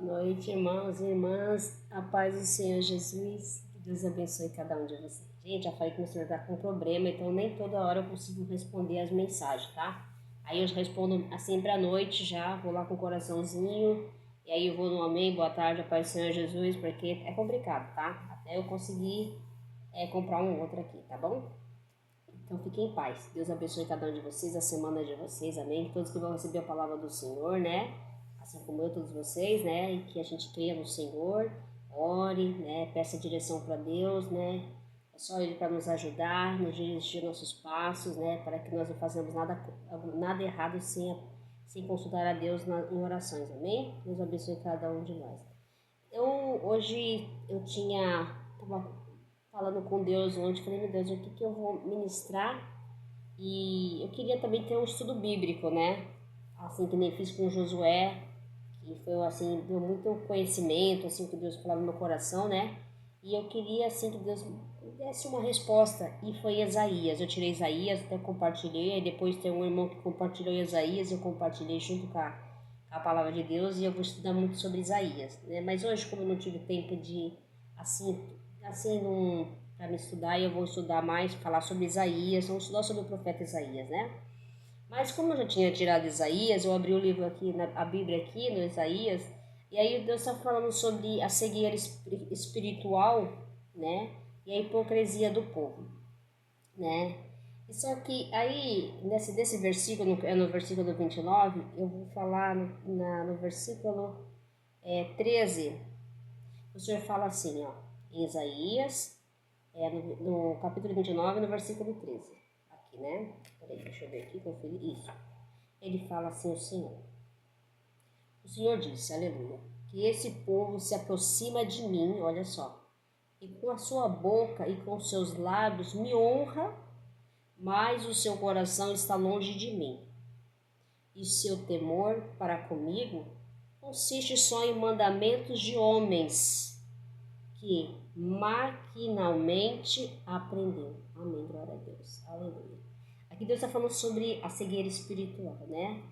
Boa noite, irmãos e irmãs. A paz do Senhor Jesus. Que Deus abençoe cada um de vocês. Gente, já falei que meu senhor está com problema, então nem toda hora eu consigo responder as mensagens, tá? Aí eu respondo sempre à noite já, vou lá com o coraçãozinho, e aí eu vou no amém, boa tarde, a paz do Senhor Jesus, porque é complicado, tá? Até eu conseguir comprar um outro aqui, tá bom? Então fiquem em paz. Deus abençoe cada um de vocês, a semana de vocês, amém? Todos que vão receber a palavra do Senhor, né? Assim como eu, todos vocês, né? E que a gente creia no Senhor, ore, né? Peça direção para Deus, né? É só Ele para nos ajudar, nos dirigir nossos passos, né? Para que nós não façamos nada errado sem consultar a Deus em orações, amém? Deus abençoe cada um de nós. Hoje eu tava falando com Deus ontem, falei, meu Deus, o que que eu vou ministrar? E eu queria também ter um estudo bíblico, né? Assim que nem fiz com Josué, que foi assim, deu muito conhecimento, assim, que Deus falava no meu coração, né? E eu queria, assim, que Deus me desse uma resposta, e foi Isaías. Eu tirei Isaías, até compartilhei, aí depois tem um irmão que compartilhou Isaías, eu compartilhei junto com a palavra de Deus, e eu vou estudar muito sobre Isaías, né? Mas hoje, como eu não tive tempo de, assim, para me estudar, eu vou estudar mais, falar sobre Isaías, vamos estudar sobre o profeta Isaías, né? Mas como eu já tinha tirado Isaías, eu abri o livro aqui, a Bíblia aqui no Isaías, e aí Deus está falando sobre a cegueira espiritual, né? E a hipocrisia do povo, né? E só que aí, desse versículo, no versículo 29, eu vou falar no versículo 13, o Senhor fala assim, ó, em Isaías, no capítulo 29, no versículo 13. Aqui, né? Peraí, deixa eu ver aqui, conferir. Isso. Ele fala assim, o Senhor disse, aleluia, que esse povo se aproxima de mim, olha só, e com a sua boca e com seus lábios me honra, mas o seu coração está longe de mim. E seu temor para comigo consiste só em mandamentos de homens que maquinalmente aprendeu. Amém, glória a Deus, aleluia. Aqui Deus está falando sobre a cegueira espiritual, né?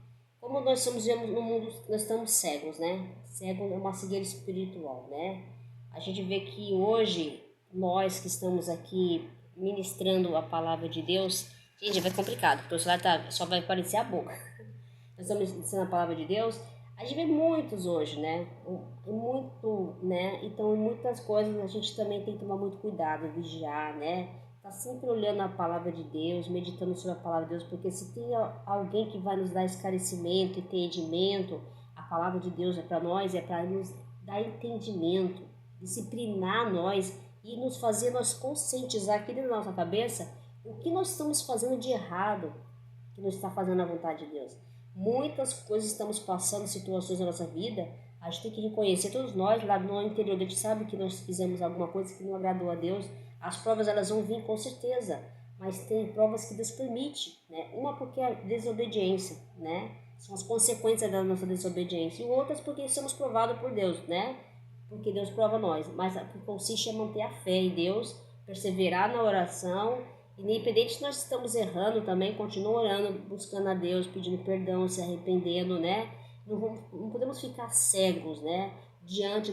Como nós somos no mundo, nós estamos cegos, né? Cego é uma cegueira espiritual, né? A gente vê que hoje, nós que estamos aqui ministrando a palavra de Deus, gente, vai complicado, porque o celular só vai aparecer a boca. Nós estamos ensinando a palavra de Deus, a gente vê muitos hoje, né? Muito, né? Então, em muitas coisas a gente também tem que tomar muito cuidado, vigiar, né? Tá sempre olhando a palavra de Deus, meditando sobre a palavra de Deus, porque se tem alguém que vai nos dar esclarecimento, entendimento, a palavra de Deus é para nós, é para nos dar entendimento, disciplinar nós e nos fazer nós conscientizar aqui dentro da nossa cabeça o que nós estamos fazendo de errado, que não está fazendo a vontade de Deus. Muitas coisas estamos passando, situações na nossa vida, a gente tem que reconhecer, todos nós lá no interior, a gente sabe que nós fizemos alguma coisa que não agradou a Deus, as provas elas vão vir com certeza, mas tem provas que Deus permite, né? Uma porque é desobediência, né? São as consequências da nossa desobediência, e outras porque somos provados por Deus, né? Porque Deus prova nós, mas o que consiste é manter a fé em Deus, perseverar na oração. Independente se nós estamos errando também, continua orando, buscando a Deus, pedindo perdão, se arrependendo, né? Não podemos ficar cegos, né? Diante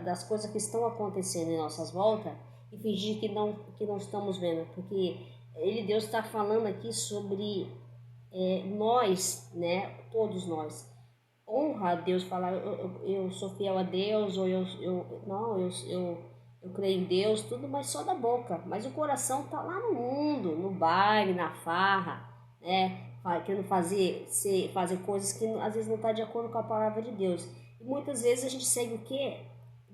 das coisas que estão acontecendo em nossas voltas e fingir que não estamos vendo. Porque Deus está falando aqui sobre nós, né? Todos nós. Honra a Deus, falar eu sou fiel a Deus, ou eu creio em Deus, tudo, mas só da boca. Mas o coração tá lá no mundo, no baile, na farra, né? Querendo fazer coisas que às vezes não tá de acordo com a palavra de Deus. E muitas vezes a gente segue o quê?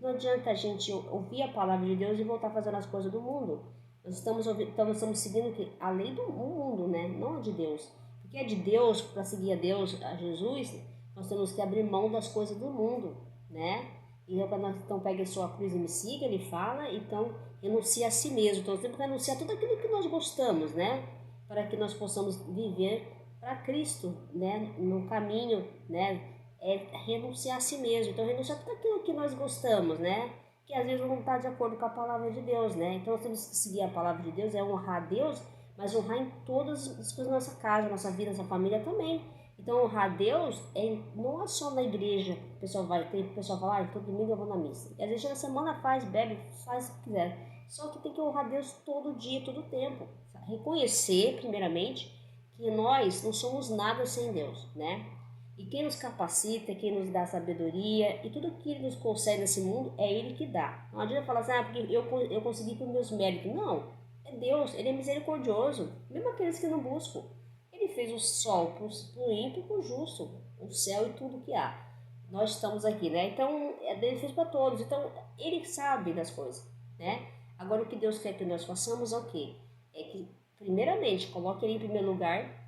Não adianta a gente ouvir a palavra de Deus e voltar fazendo as coisas do mundo. Nós estamos seguindo a lei do mundo, né? Não a de Deus. Porque é de Deus, para seguir a Deus, a Jesus, nós temos que abrir mão das coisas do mundo, né? Então pegue a sua cruz e me siga, ele fala, então renuncie a si mesmo. Então nós temos que renunciar a tudo aquilo que nós gostamos, né? Para que nós possamos viver para Cristo, né? No caminho, né? É renunciar a si mesmo. Então renunciar a tudo aquilo que nós gostamos, né? Que às vezes não está de acordo com a palavra de Deus, né? Então nós temos que seguir a palavra de Deus, é honrar a Deus, mas honrar em todas as coisas da nossa casa, nossa vida, nossa família também. Então, honrar a Deus não é só na igreja. O pessoal vai, tem o pessoal fala, todo domingo eu vou na missa. E às vezes na semana faz, bebe, faz o que quiser. Só que tem que honrar a Deus todo dia, todo tempo. Reconhecer, primeiramente, que nós não somos nada sem Deus, né? E quem nos capacita, quem nos dá sabedoria e tudo que Ele nos concede nesse mundo é Ele que dá. Não adianta falar assim, porque eu consegui por meus méritos. Não, é Deus, Ele é misericordioso. Mesmo aqueles que não buscam. Ele fez o sol para o ímpio e para o justo, o céu e tudo que há. Nós estamos aqui, né? Então, Ele fez para todos. Então, Ele sabe das coisas, né? Agora, o que Deus quer que nós façamos é o quê? É que, primeiramente, coloque Ele em primeiro lugar,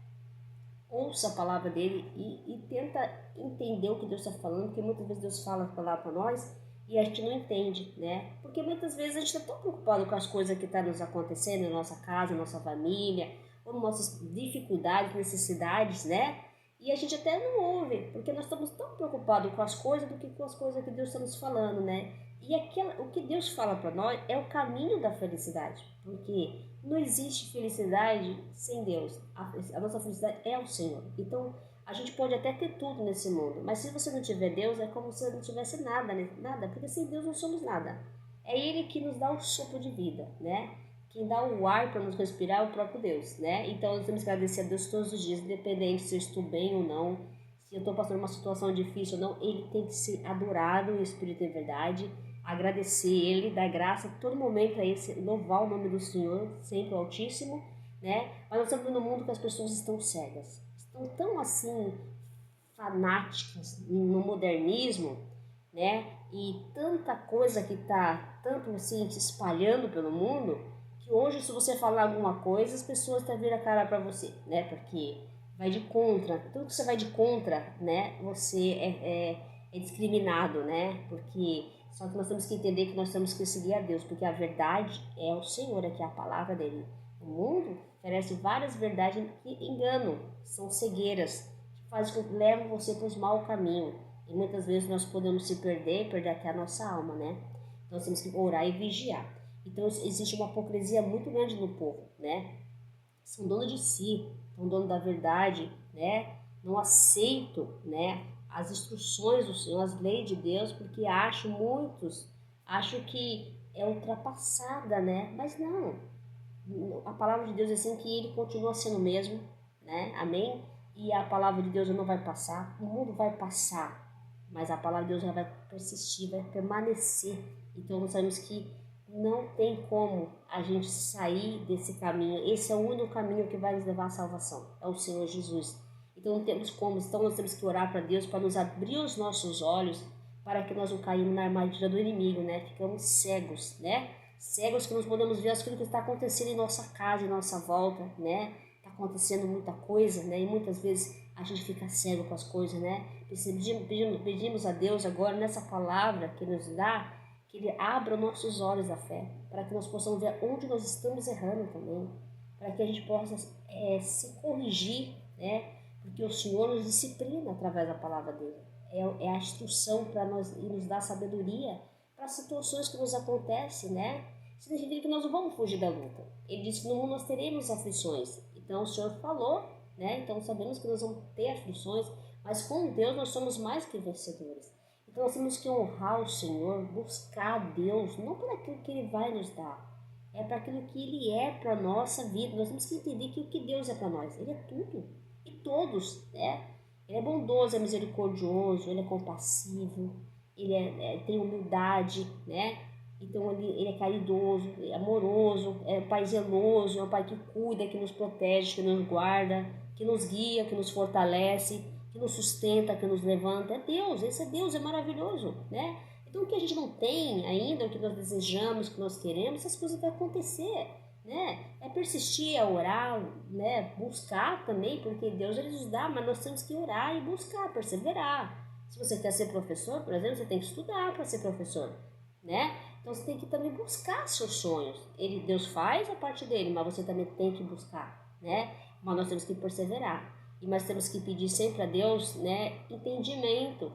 ouça a palavra dele e tenta entender o que Deus está falando, porque muitas vezes Deus fala a palavra para nós e a gente não entende, né? Porque muitas vezes a gente está tão preocupado com as coisas que estão nos acontecendo na nossa casa, na nossa família, ou nossas dificuldades, necessidades, né? E a gente até não ouve, porque nós estamos tão preocupados com as coisas do que com as coisas que Deus está nos falando, né? E o que Deus fala para nós é o caminho da felicidade, porque não existe felicidade sem Deus. A nossa felicidade é o Senhor. Então, a gente pode até ter tudo nesse mundo, mas se você não tiver Deus, é como se não tivesse nada, né? Nada, porque sem Deus não somos nada. É Ele que nos dá o sopro de vida, né? Quem dá o ar para nos respirar é o próprio Deus, né? Então, nós temos que agradecer a Deus todos os dias, independente se eu estou bem ou não, se eu estou passando uma situação difícil ou não, Ele tem que ser adorado em espírito e verdade, agradecer Ele, dar graça a todo momento a Ele, louvar o nome do Senhor, sempre o Altíssimo, né? Mas nós estamos num mundo que as pessoas estão cegas, estão tão assim fanáticas no modernismo, né? E tanta coisa que está tanto assim se espalhando pelo mundo, que hoje se você falar alguma coisa, as pessoas até viram a cara para você, né? Porque vai de contra, tudo que você vai de contra, né? Você é discriminado, né? Porque só que nós temos que entender que nós temos que seguir a Deus, porque a verdade é o Senhor, aqui é a palavra dele. O mundo oferece várias verdades que enganam, são cegueiras, que levam você para os maus caminhos. E muitas vezes nós podemos se perder até a nossa alma, né? Então nós temos que orar e vigiar. Então existe uma hipocrisia muito grande no povo, né? São donos de si, são donos da verdade, né? Não aceitam, né, as instruções do Senhor, as leis de Deus, porque muitos acham que é ultrapassada, né? Mas não. A palavra de Deus é assim que Ele continua sendo o mesmo, né? Amém? E a palavra de Deus não vai passar, o mundo vai passar, mas a palavra de Deus já vai persistir, vai permanecer. Então nós sabemos que não tem como a gente sair desse caminho. Esse é o único caminho que vai nos levar à salvação, é o Senhor Jesus. Então não temos como, então nós temos que orar para Deus para nos abrir os nossos olhos, para que nós não caímos na armadilha do inimigo, né? Ficamos cegos, né? Cegos que nós podemos ver aquilo que está acontecendo em nossa casa, em nossa volta, né? Está acontecendo muita coisa, né? E muitas vezes a gente fica cego com as coisas, né? Pedimos a Deus agora, nessa palavra que nos dá, que Ele abra nossos olhos da fé, para que nós possamos ver onde nós estamos errando também, para que a gente possa se corrigir, né? Porque o Senhor nos disciplina através da palavra dele. É a instrução para nós e nos dá sabedoria para as situações que nos acontecem, né? Significa que nós não vamos fugir da luta. Ele disse que no mundo nós teremos aflições. Então o Senhor falou, né? Então sabemos que nós vamos ter aflições, mas com Deus nós somos mais que vencedores. Então nós temos que honrar o Senhor, buscar a Deus, não por aquilo que Ele vai nos dar, é para aquilo que Ele é para a nossa vida. Nós temos que entender que o que Deus é para nós, Ele é tudo e todos, né? Ele é bondoso, é misericordioso, Ele é compassivo, Ele tem humildade, né? Então ele é caridoso, é amoroso, é um pai zeloso, é um pai que cuida, que nos protege, que nos guarda, que nos guia, que nos fortalece, que nos sustenta, que nos levanta. É Deus, esse é Deus, é maravilhoso, né? Então o que a gente não tem ainda, o que nós desejamos, o que nós queremos, essas coisas vão acontecer, né? É persistir, é orar, né? Buscar também, porque Deus ele nos dá, mas nós temos que orar e buscar, perseverar. Se você quer ser professor, por exemplo, você tem que estudar para ser professor, né? Então você tem que também buscar seus sonhos. Deus faz a parte dele, mas você também tem que buscar, né? Mas nós temos que perseverar. E nós temos que pedir sempre a Deus, né, entendimento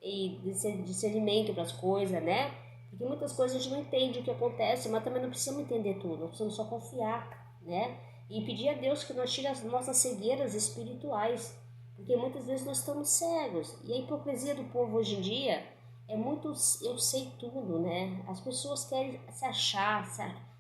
e discernimento para as coisas, né? Porque muitas coisas a gente não entende o que acontece, mas também não precisamos entender tudo, nós precisamos só confiar, né? E pedir a Deus que nós tire as nossas cegueiras espirituais, Porque muitas vezes nós estamos cegos. E a hipocrisia do povo hoje em dia é muito eu sei tudo, né? As pessoas querem se achar,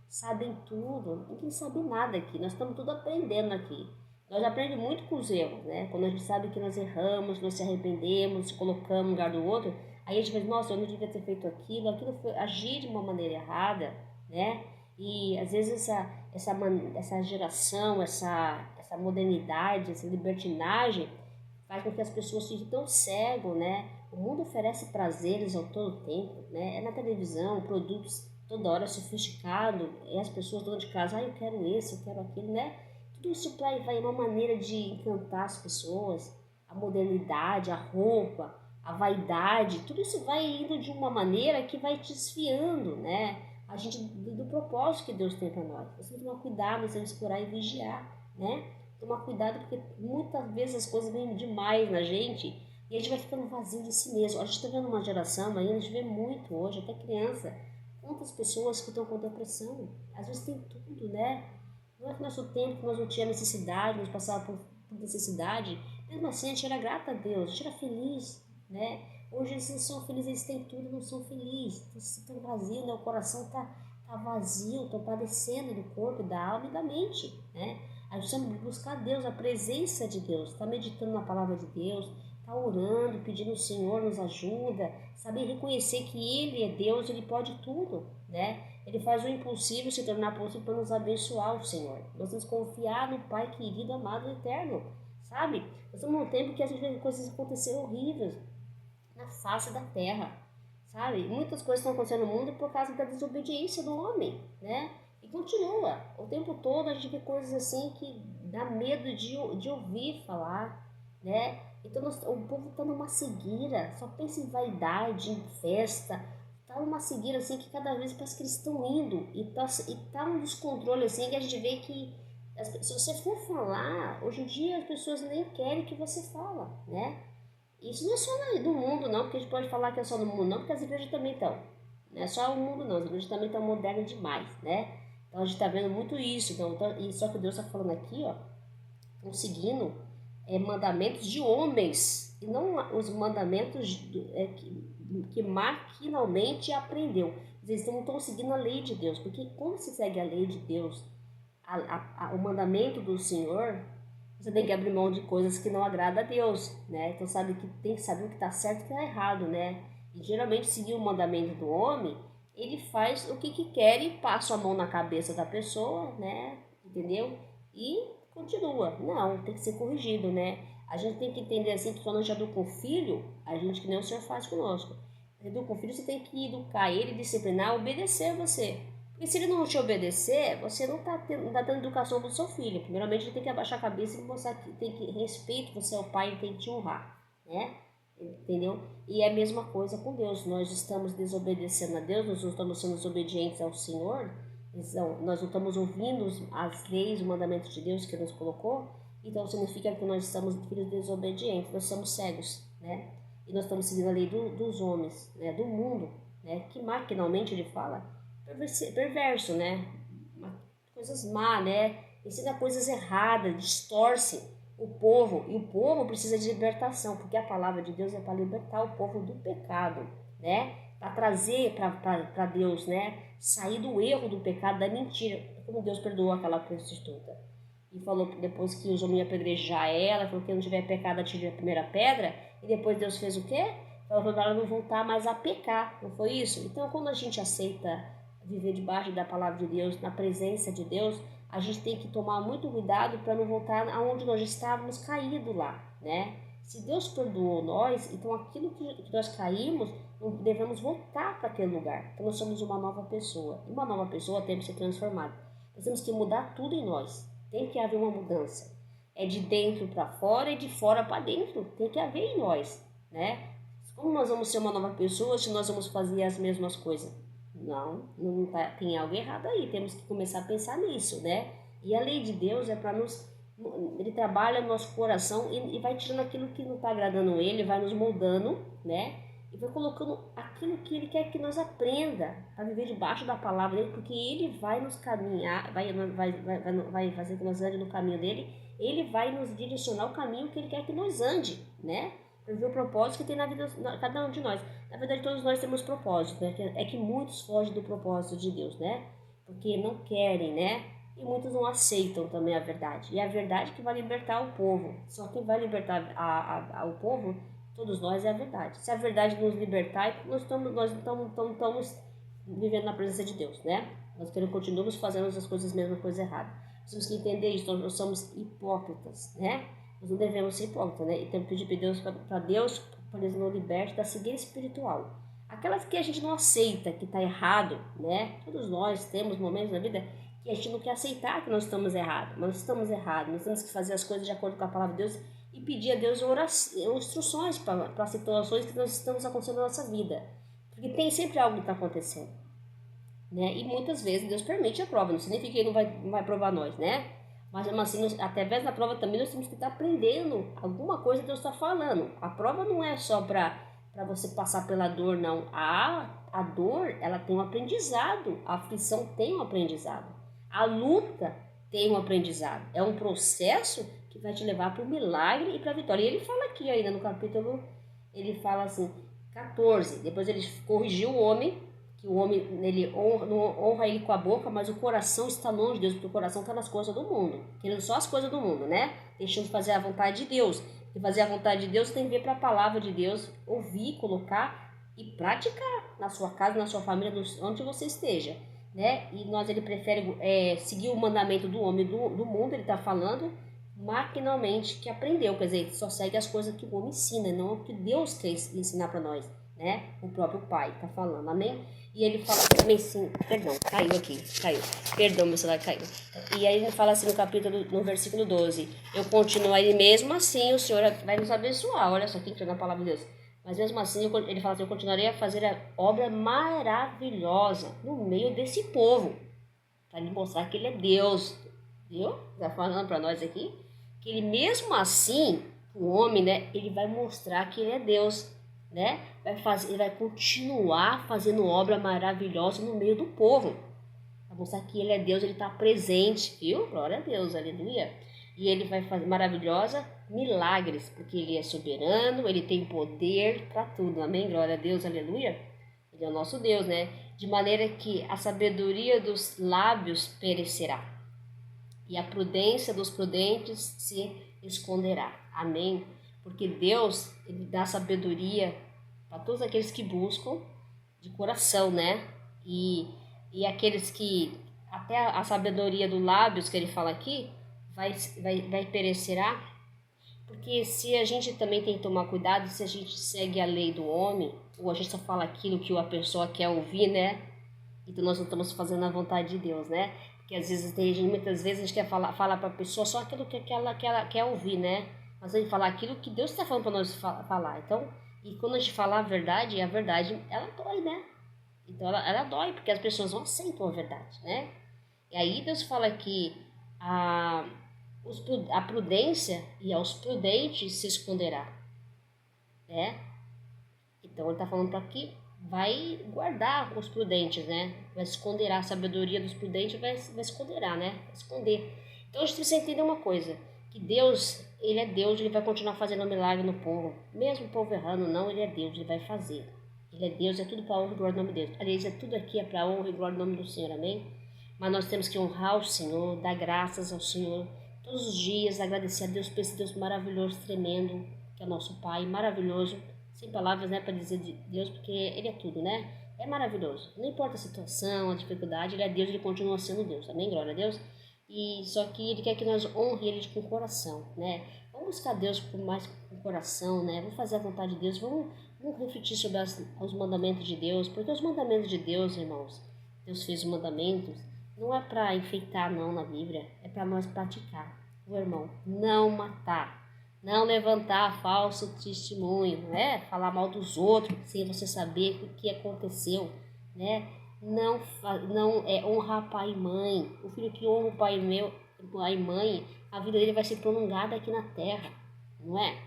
sabem tudo. Ninguém sabe nada aqui. Nós estamos tudo aprendendo aqui. Nós aprendemos muito com os erros, né? Quando a gente sabe que nós erramos, nós se arrependemos, nos colocamos no lugar do outro, aí a gente fala, nossa, eu não devia ter feito aquilo foi agir de uma maneira errada, né? E às vezes essa geração, essa modernidade, essa libertinagem faz com que as pessoas fiquem tão cegos, né? O mundo oferece prazeres ao todo tempo, né? É na televisão, produtos toda hora sofisticados, e as pessoas dentro de casa, eu quero esse, eu quero aquilo, né? Tudo isso vai uma maneira de encantar as pessoas, a modernidade, a roupa, a vaidade, tudo isso vai indo de uma maneira que vai desfiando, né? A gente do propósito que Deus tem para nós. Nós temos que tomar cuidado, nós temos que orar e vigiar, né? Tomar cuidado porque muitas vezes as coisas vêm demais na gente e a gente vai ficando vazio de si mesmo. A gente está vendo uma geração ainda, a gente vê muito hoje, até criança, quantas pessoas que estão com depressão. Às vezes tem tudo, né? Não é que no nosso tempo que nós não tínhamos necessidade, nós passávamos por necessidade, mesmo assim a gente era grata a Deus, a gente era feliz, né? Hoje eles não são felizes, eles têm tudo, não são felizes, estão vazios, né? O coração tá vazio, estão padecendo do corpo, da alma e da mente, né? A gente precisa buscar Deus, a presença de Deus, tá meditando na palavra de Deus, tá orando, pedindo ao Senhor nos ajuda, saber reconhecer que Ele é Deus, Ele pode tudo, né? Ele faz o impossível se tornar possível para nos abençoar, o Senhor. Nós temos que confiar no Pai querido, amado e eterno, sabe? Nós estamos num tempo que a gente vê coisas acontecer horríveis na face da terra, sabe? Muitas coisas estão acontecendo no mundo por causa da desobediência do homem, né? E continua. O tempo todo a gente vê coisas assim que dá medo de ouvir falar, né? Então o povo está numa cegueira, só pensa em vaidade, em festa, tá numa cegueira assim que cada vez parece que eles estão indo e tá um descontrole assim que a gente vê que se você for falar, hoje em dia as pessoas nem querem que você fala, né? Isso não é só do mundo não, porque a gente pode falar que é só no mundo não, porque as igrejas também estão. Não é só o mundo não, as igrejas também estão modernas demais, né? Então a gente está vendo muito isso, e só que Deus está falando aqui, ó, estão seguindo mandamentos de homens, e não os mandamentos que maquinalmente aprendeu. Eles não estão seguindo a lei de Deus, porque quando se segue a lei de Deus, o mandamento do Senhor, você tem que abrir mão de coisas que não agradam a Deus, né? Então sabe que tem que saber o que está certo e o que está errado, né? E geralmente seguir o mandamento do homem, ele faz o que quer e passa a mão na cabeça da pessoa, né? Entendeu? E continua. Não, tem que ser corrigido, né? A gente tem que entender assim que quando a gente educa o filho, a gente que nem o Senhor faz conosco. Educa o filho, você tem que educar ele, disciplinar, obedecer você. Porque se ele não te obedecer, você não está dando educação para o seu filho. Primeiramente, ele tem que abaixar a cabeça e mostrar que tem que respeito, você é o pai, ele tem que te honrar, né? Entendeu? E é a mesma coisa com Deus. Nós estamos desobedecendo a Deus, nós não estamos sendo desobedientes ao Senhor, então, nós não estamos ouvindo as leis, os mandamentos de Deus que nos colocou, então significa que nós estamos filhos desobedientes, nós somos cegos, né? E nós estamos seguindo a lei dos homens, né? Do mundo, né? Que maquinalmente ele fala, perverso, né? Coisas má, né? Ensina coisas erradas, distorce o povo, e o povo precisa de libertação, porque a palavra de Deus é para libertar o povo do pecado, né? Para trazer para Deus, né? Sair do erro do pecado, da mentira, como Deus perdoou aquela prostituta. E falou que depois que os homens iam apedrejar ela, falou que quem não tiver pecado atire a primeira pedra, e depois Deus fez o quê? Falou para ela não voltar mais a pecar, não foi isso? Então quando a gente aceita viver debaixo da palavra de Deus, na presença de Deus, a gente tem que tomar muito cuidado para não voltar aonde nós estávamos caídos lá, né? Se Deus perdoou nós, então aquilo que nós caímos, não devemos voltar para aquele lugar. Então nós somos uma nova pessoa. E uma nova pessoa tem que ser transformada. Nós temos que mudar tudo em nós. Tem que haver uma mudança. É de dentro para fora e de fora para dentro. Tem que haver em nós, né? Como nós vamos ser uma nova pessoa se nós vamos fazer as mesmas coisas? Não tá, tem algo errado aí, temos que começar a pensar nisso, né? E a lei de Deus é para ele trabalha no nosso coração e vai tirando aquilo que não está agradando ele, vai nos moldando, né? E vai colocando aquilo que ele quer que nós aprenda a viver debaixo da palavra dele, porque ele vai nos caminhar, vai fazer que nós andemos no caminho dele Ele vai nos direcionar o caminho que Ele quer que nós ande, né? Para ver o propósito que tem na vida de cada um de nós. Na verdade, todos nós temos propósito, né? É que muitos fogem do propósito de Deus, né? Porque não querem, né? E muitos não aceitam também a verdade. E a verdade que vai libertar o povo. Só quem vai libertar o povo, todos nós, é a verdade. Se a verdade nos libertar, nós estamos vivendo na presença de Deus, né? Nós continuamos fazendo as coisas mesmo, coisa errada. Temos que entender isso, nós somos hipócritas, né? Nós não devemos ser hipócritas, né? E temos que pedir para Deus, para Deus nos liberte da cegueira espiritual. Aquelas que a gente não aceita, que está errado, né? Todos nós temos momentos na vida que a gente não quer aceitar que nós estamos errados. Mas nós estamos errados, nós temos que fazer as coisas de acordo com a palavra de Deus e pedir a Deus instruções para situações que nós estamos acontecendo na nossa vida. Porque tem sempre algo que está acontecendo, né? E muitas vezes Deus permite a prova, não significa que Ele não vai provar nós, né? Mas assim, através da prova também nós temos que estar aprendendo alguma coisa que Deus está falando. A prova não é só para você passar pela dor, não. A dor, ela tem um aprendizado, a aflição tem um aprendizado, a luta tem um aprendizado. É um processo que vai te levar para o milagre e para a vitória. E ele fala aqui ainda no capítulo, ele fala assim, 14, depois ele corrigiu o homem, que o homem ele não honra ele com a boca, mas o coração está longe de Deus, porque o coração está nas coisas do mundo, querendo só as coisas do mundo, né? Deixando de fazer a vontade de Deus. E fazer a vontade de Deus tem que ver para a palavra de Deus, ouvir, colocar e praticar na sua casa, na sua família, onde você esteja, né? E ele prefere seguir o mandamento do homem do mundo, ele está falando maquinalmente, que aprendeu, quer dizer, só segue as coisas que o homem ensina, não o que Deus quer ensinar para nós, né? O próprio Pai está falando, amém? E ele fala também assim, perdão, caiu, perdão, meu celular caiu. E aí ele fala assim no versículo 12, eu continuarei mesmo assim, o Senhor vai nos abençoar, olha só que entrou na palavra de Deus. Mas mesmo assim, ele fala assim, eu continuarei a fazer a obra maravilhosa no meio desse povo, para lhe mostrar que ele é Deus, viu? Está falando para nós aqui, que ele mesmo assim, o homem, né, ele vai mostrar que ele é Deus, né? Ele vai continuar fazendo obra maravilhosa no meio do povo. Vai mostrar que ele é Deus, ele está presente, viu? Glória a Deus, aleluia. E ele vai fazer maravilhosa milagres, porque ele é soberano, ele tem poder para tudo, amém? Glória a Deus, aleluia. Ele é o nosso Deus, né? De maneira que a sabedoria dos lábios perecerá e a prudência dos prudentes se esconderá, amém? Porque Deus, ele dá sabedoria para todos aqueles que buscam de coração, né? E aqueles que, até a sabedoria dos lábios que ele fala aqui, vai perecerá. Porque se a gente também tem que tomar cuidado, se a gente segue a lei do homem, ou a gente só fala aquilo que a pessoa quer ouvir, né? Então nós não estamos fazendo a vontade de Deus, né? Porque às vezes muitas vezes a gente quer falar para a pessoa só aquilo que ela quer ouvir, né? Mas a gente falar aquilo que Deus está falando para nós falar. Então, e quando a gente fala a verdade ela dói, né? Então ela dói, porque as pessoas não aceitam a verdade, né? E aí Deus fala que a prudência e aos prudentes se esconderá, né? Então ele está falando para que vai guardar os prudentes, né? Vai esconder a sabedoria dos prudentes, vai esconder, né? Vai esconder. Então a gente precisa entender uma coisa, que Deus, ele é Deus, ele vai continuar fazendo milagre no povo. Mesmo o povo errando, não, ele é Deus, ele vai fazer. Ele é Deus, é tudo para honra e glória do nome de Deus. Aliás, é tudo aqui é para honra e glória do nome do Senhor, amém? Mas nós temos que honrar o Senhor, dar graças ao Senhor, todos os dias, agradecer a Deus por esse Deus maravilhoso, tremendo, que é nosso Pai, maravilhoso. Sem palavras, né, para dizer de Deus, porque ele é tudo, né? É maravilhoso. Não importa a situação, a dificuldade, ele é Deus, ele continua sendo Deus. Amém? Glória a Deus. E só que ele quer que nós honremos ele com o coração, né? Vamos buscar Deus mais com o coração, né? Vamos fazer a vontade de Deus, vamos refletir sobre os mandamentos de Deus, porque os mandamentos de Deus, irmãos, Deus fez os mandamentos, não é para enfeitar não na Bíblia, é para nós praticar. O irmão, não matar. Não levantar falso testemunho, né? Falar mal dos outros sem você saber o que aconteceu, né? Não honrar pai e mãe. O filho que honra o pai e mãe, a vida dele vai ser prolongada aqui na terra, não é?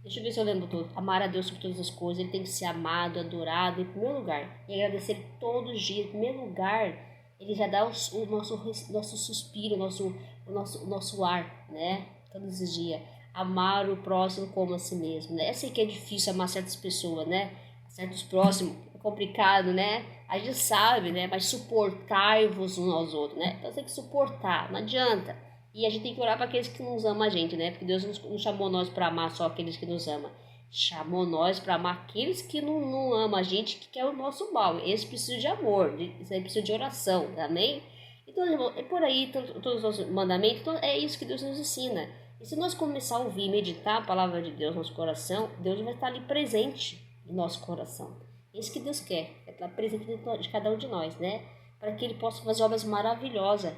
Deixa eu ver se eu lembro tudo. Amar a Deus sobre todas as coisas, ele tem que ser amado, adorado em primeiro lugar. E agradecer ele todos os dias. Em primeiro lugar, ele já dá o nosso suspiro, o nosso ar, né? todos os dias. Amar o próximo como a si mesmo, né? Eu sei que é difícil amar certas pessoas, né? Certos próximos, é complicado, né? A gente sabe, né? Mas suportai-vos uns aos outros, né? Então tem que suportar, não adianta. E a gente tem que orar para aqueles que nos amam a gente, né? Porque Deus não chamou nós para amar só aqueles que nos amam. Chamou nós para amar aqueles que não amam a gente, que quer o nosso mal. Esse precisa de amor, esse aí precisa de oração, amém? Então, irmão, é por aí todos os mandamentos, então é isso que Deus nos ensina. E se nós começar a ouvir e meditar a palavra de Deus no nosso coração, Deus vai estar ali presente em nosso coração. É isso que Deus quer, é estar presente de cada um de nós, né? Para que Ele possa fazer obras maravilhosas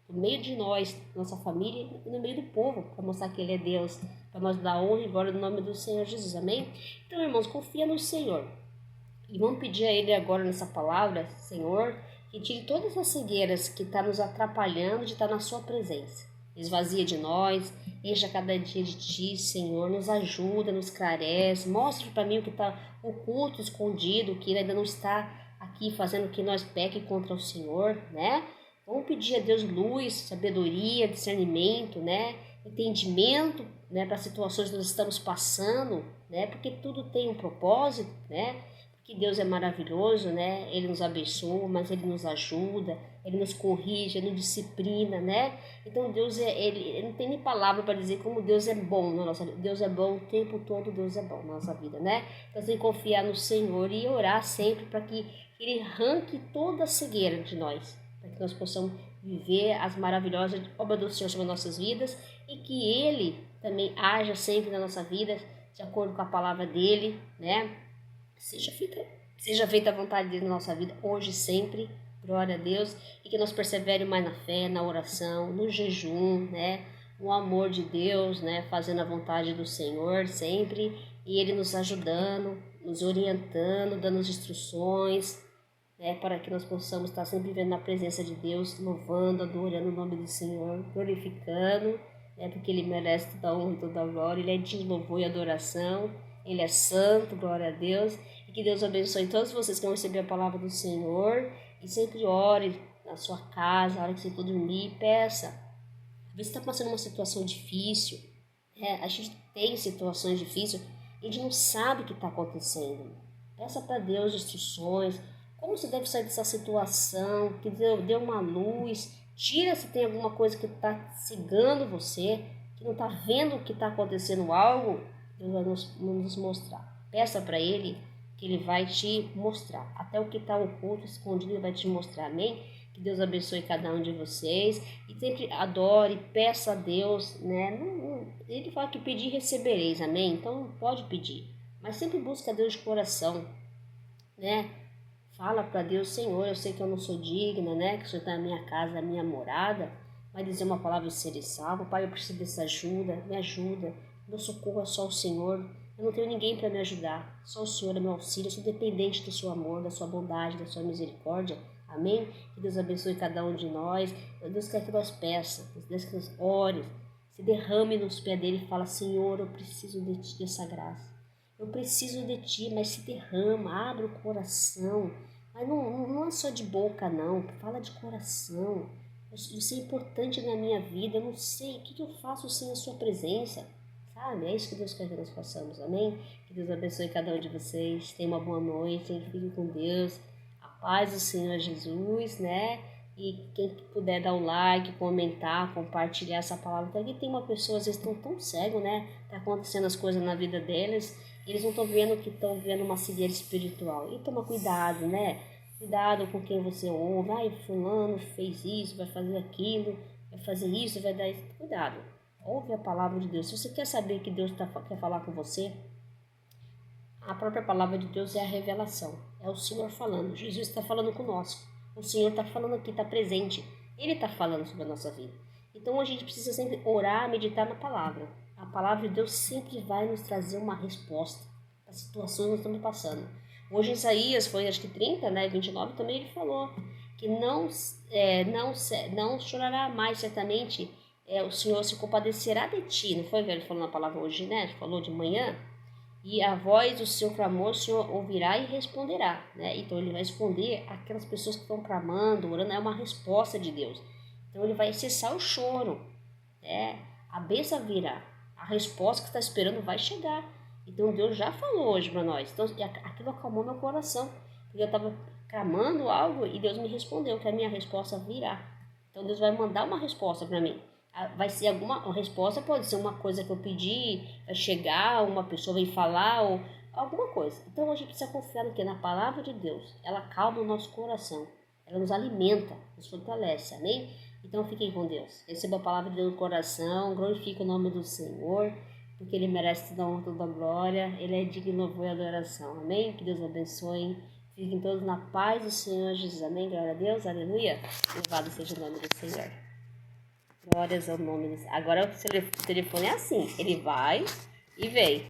no meio de nós, nossa família e no meio do povo, para mostrar que Ele é Deus, para nós dar honra e glória no nome do Senhor Jesus, amém? Então, irmãos, confia no Senhor. E vamos pedir a Ele agora nessa palavra, Senhor, que tire todas as cegueiras que estão nos atrapalhando de estar na Sua presença. Esvazia de nós, encha cada dia de Ti, Senhor, nos ajuda, nos esclarece, mostre para mim o que está oculto, escondido, que ainda não está aqui fazendo que nós peque contra o Senhor, né? Vamos pedir a Deus luz, sabedoria, discernimento, né? Entendimento, né? Para as situações que nós estamos passando, né? Porque tudo tem um propósito, né? Que Deus é maravilhoso, né? Ele nos abençoa, mas Ele nos ajuda, Ele nos corrige, Ele nos disciplina, né? Então Deus ele não tem nem palavra para dizer como Deus é bom na nossa vida. Deus é bom o tempo todo, Deus é bom na nossa vida, né? Então tem que confiar no Senhor e orar sempre para que Ele arranque toda a cegueira de nós, para que nós possamos viver as maravilhosas obras do Senhor sobre as nossas vidas e que Ele também haja sempre na nossa vida de acordo com a palavra dEle, né? Seja feita a vontade dele na nossa vida, hoje e sempre, glória a Deus, e que nós perseveremos mais na fé, na oração, no jejum, né, no amor de Deus, né, fazendo a vontade do Senhor sempre, e Ele nos ajudando, nos orientando, dando as instruções, né, para que nós possamos estar sempre vivendo na presença de Deus, louvando, adorando o nome do Senhor, glorificando, né, porque Ele merece toda a honra e toda a glória, Ele é de louvor e adoração, Ele é santo, glória a Deus, e que Deus abençoe todos vocês que vão receber a palavra do Senhor, e sempre ore na sua casa, a hora que você for dormir, peça. Às vezes está passando uma situação difícil, a gente tem situações difíceis, a gente não sabe o que está acontecendo. Peça para Deus instruções, como você deve sair dessa situação, que dê uma luz, tira se tem alguma coisa que está cegando você, que não está vendo o que está acontecendo algo, Deus vai nos mostrar. Peça para Ele que Ele vai te mostrar. Até o que está oculto, escondido, Ele vai te mostrar. Amém? Que Deus abençoe cada um de vocês. E sempre adore, peça a Deus, né? Ele fala que pedir recebereis, amém? Então pode pedir. Mas sempre busca a Deus de coração, né? Fala para Deus, Senhor, eu sei que eu não sou digna, né? Que o Senhor está na minha casa, na minha morada. Vai dizer uma palavra de ser salvo. Pai, eu preciso dessa ajuda, me ajuda. Meu socorro é só o Senhor. Eu não tenho ninguém para me ajudar. Só o Senhor é meu auxílio. Eu sou dependente do seu amor, da sua bondade, da sua misericórdia. Amém? Que Deus abençoe cada um de nós. Deus quer que nós peçamos. Deus quer que nós ore. Se derrame nos pés dele e fala, Senhor, eu preciso de ti, dessa graça. Eu preciso de ti, mas se derrama, abre o coração. Mas não é só de boca, não. Fala de coração. Você é importante na minha vida. Eu não sei o que eu faço sem a sua presença. Sabe? É isso que Deus quer que nós façamos, amém? Que Deus abençoe cada um de vocês. Tenha uma boa noite, fique com Deus. A paz do Senhor Jesus, né? E quem puder dar um like, comentar, compartilhar essa palavra. Porque tem uma pessoa, às vezes, tão cego, né? Tá acontecendo as coisas na vida deles. E eles não estão vendo que estão vendo uma cegueira espiritual. E toma cuidado, né? Cuidado com quem você ouve. Ai, fulano fez isso, vai fazer aquilo, vai fazer isso, vai dar isso. Cuidado. Ouve a palavra de Deus. Se você quer saber que Deus quer falar com você, a própria palavra de Deus é a revelação. É o Senhor falando. Jesus está falando conosco. O Senhor está falando aqui, está presente. Ele está falando sobre a nossa vida. Então a gente precisa sempre orar, meditar na palavra. A palavra de Deus sempre vai nos trazer uma resposta para as situações que nós estamos passando. Hoje em Isaías, foi acho que 30, né, 29, também ele falou que não chorará mais certamente. O Senhor se compadecerá de ti, não foi, velho? Falou na palavra hoje, né? Falou de manhã. E a voz do seu clamor, o Senhor ouvirá e responderá, né? Então ele vai responder aquelas pessoas que estão clamando, orando, é uma resposta de Deus. Então ele vai cessar o choro, né? A bênção virá. A resposta que está esperando vai chegar. Então Deus já falou hoje para nós. Então aquilo acalmou meu coração. Porque eu estava clamando algo e Deus me respondeu que a minha resposta virá. Então Deus vai mandar uma resposta para mim. Vai ser uma resposta, pode ser uma coisa que eu pedi, vai chegar, uma pessoa vem falar ou alguma coisa. Então a gente precisa confiar no que? Na palavra de Deus. Ela calma o nosso coração. Ela nos alimenta, nos fortalece. Amém? Então fiquem com Deus. Receba a palavra de Deus no coração. Glorifique o nome do Senhor. Porque Ele merece toda a honra, toda a glória. Ele é digno de louvor e adoração. Amém? Que Deus abençoe. Fiquem todos na paz do Senhor Jesus. Amém? Glória a Deus. Aleluia. Louvado seja o nome do Senhor. Glórias ao nome do Senhor. Agora o telefone é assim. Ele vai e vem.